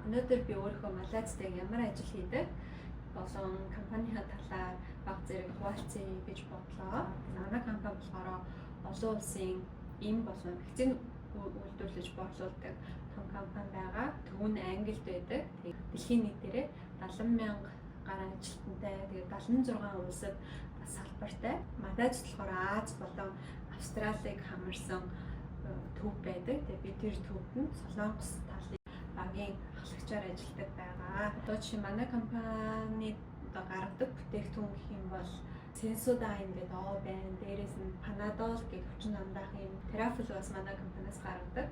Өнөөдөр би өөрөө Малайзтай ямар ажил хийдэг болон компанийн талаар баг зэрэг хуваалцъя гэж бодлоо. Манай компани болохоор олон улсын эм болон вакцины үйлдвэрлэж борлуулдаг том компани байгаа. Түүн Англид байдаг. Дэлхийн нийтээрээ 70,000 гаруй ажилтнтай. Тэгээд 76 улсад бас салбартай. Малайз болохоор Аз болон Австралиг хамарсан төв байдаг. Тэгээд бид тэр төвд нь Солонгос талын багийн ахлагчаар ажилладаг байгаа. Одоо чи манай компани гаргадаг бүтээгдэхүүн гэх юм бол Sensodyne гэдэг оо байна. Дээрээс нь Panadol гэх хүчин намдаахын Terafil бас манай компаниас гаргадаг.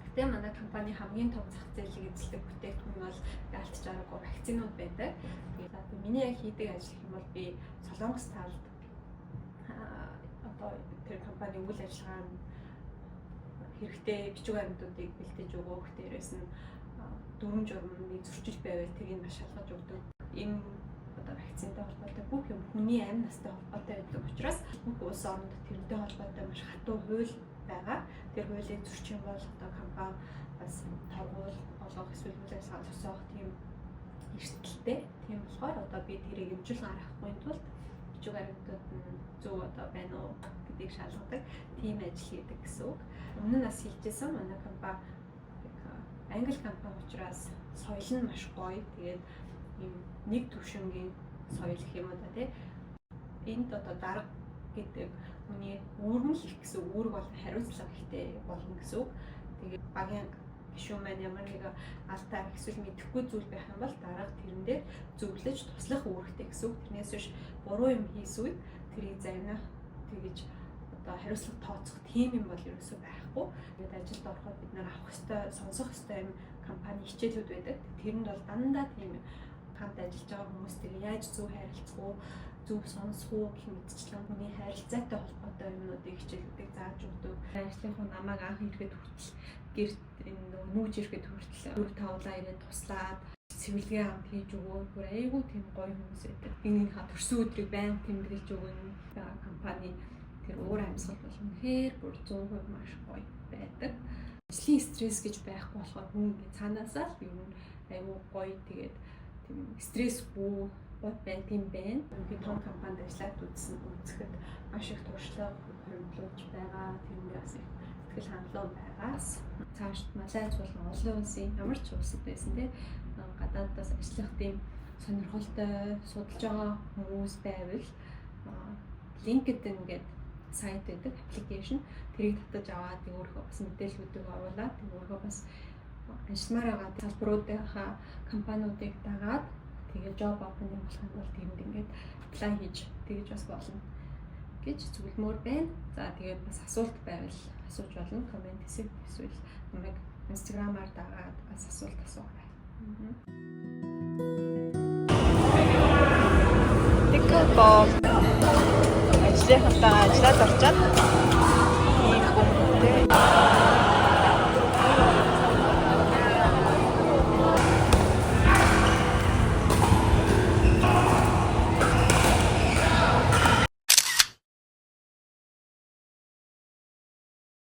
Гэтэ манай компани хамгийн том зах зээлийг эзэлдэг бүтээгдэхүүн бол ялцчаараагүй вакцинууд байдаг. Тэгээд миний яг хийдэг ажил юм бол би Солонгос талд одоо тэр компани үйл ажиллагаа хэрэгтэй бичиг баримтуудыг бэлдэж өгөх, дээрээс нь дүрм журмыг зөрчиж байвал тэрийг маш шалгаж өгдөг. Энэ одоо вакцинтай холбоотой бүх юм хүний амь настай холбоотой байдаг учраас бүх улс орнд тэрнтэй холбоотой маш хатуу хууль байгаа. Тэр хуулийн зөрчин бол одоо компани бас торгуул болгох эсвэл үйл ажиллагаа зогсоох тийм эрсдэлтэй. Тийм болохоор одоо би тэрийг хэмжил гаргахгүй тулд бичиг баримтууд нь зөв одоо байна уу гэдгийг шалгадаг тийм ажил хийдэг гэсэн үг. Өмнө нь бас хэлжсэн манай компани англи компани учраас соёл нь маш гоё. Тэгээд ийм нэг төвшингийн соёл гэх юм да тий. Энд одоо дарга гэдэг хүний үүргэн л их гэсэн үүрэг бол хариуцлага ихтэй болно гэсэн үг. Тэгээд багийн гишүүн маань ямар нэг алдаа эсвэл мэдэхгүй зүйл байх юм бол дарга тэрэн дээр зөвлөж туслах үүрэгтэй гэсэн үг. Тэрнээс биш буруу юм хийсэн үед тэрийг загнах тэгэж одоо хариуцлага тооцох тийм юм бол ерөөсөө байхгүй. Тэгээд ажилд ороход бид нар авах ёстой, сонсох ёстой юм компани хичээлүүд байдаг. Тэрэнд бол дандаа тийм хамт ажиллаж байгаа хүмүүстэй яаж зөв харилцах уу, зөв сонсох уу гэх мэтчлэн хүний харилцаатай холбоотой юмнуудыг хичээлүүдийг зааж өгдөг. Ажлынхаа намайг анх ирэхэд хүртэл гэрт энэ нүүж ирэхэд хүртэл 4-5 ирээд туслаад цэвэрлэгээ хамт хийж өгөө. Бүр айгүй тийм гоё хүмүүс байдаг. Энийг төрсөн өдрийг байнга тэмдэглэж өгнө. Компани тэр уур амьсгал бол үнэхээр бүр 100% маш гоё байдаг. Ажлын стресс гэж байхгүй болохоор хүн ингэ цаанаасаа л ер нь айгүй гоё тэгээд тийм стрессгүй байт юм байна. Би том компанид ажиллаад үзэхэд маш их туршлага хөрвүүлж байгаа. Тэрнээс их сэтгэл хангалуун байгаас цаашд Малайз болон олон улсын ямар ч улсад байсан те гадаадаас ажиллах тийм сонирхолтой судалж байгаа хүмүүс байвал LinkedIn гэдэг сайт байдаг, аппликейшн. Тэрийг татаж аваад өөрөө бас мэдээллүүдийг оруулаад өөрөө бас ажилламаар байгаа салбаруудынхаа компаниудыг дагаад тэгээ job opening болох юм бол тэрэнд ингээд apply хийж тэгж бас болно гэж зөвлөмөр байна. За тэгээд бас асуулт байвал асууж болно. Комент хийсэй эсвэл намайг Instagram-аар дагаад бас асуулт асуугаарай. Pickleball ажлынхантайгаа ажиллаад орчаад ийм хүмүүстээ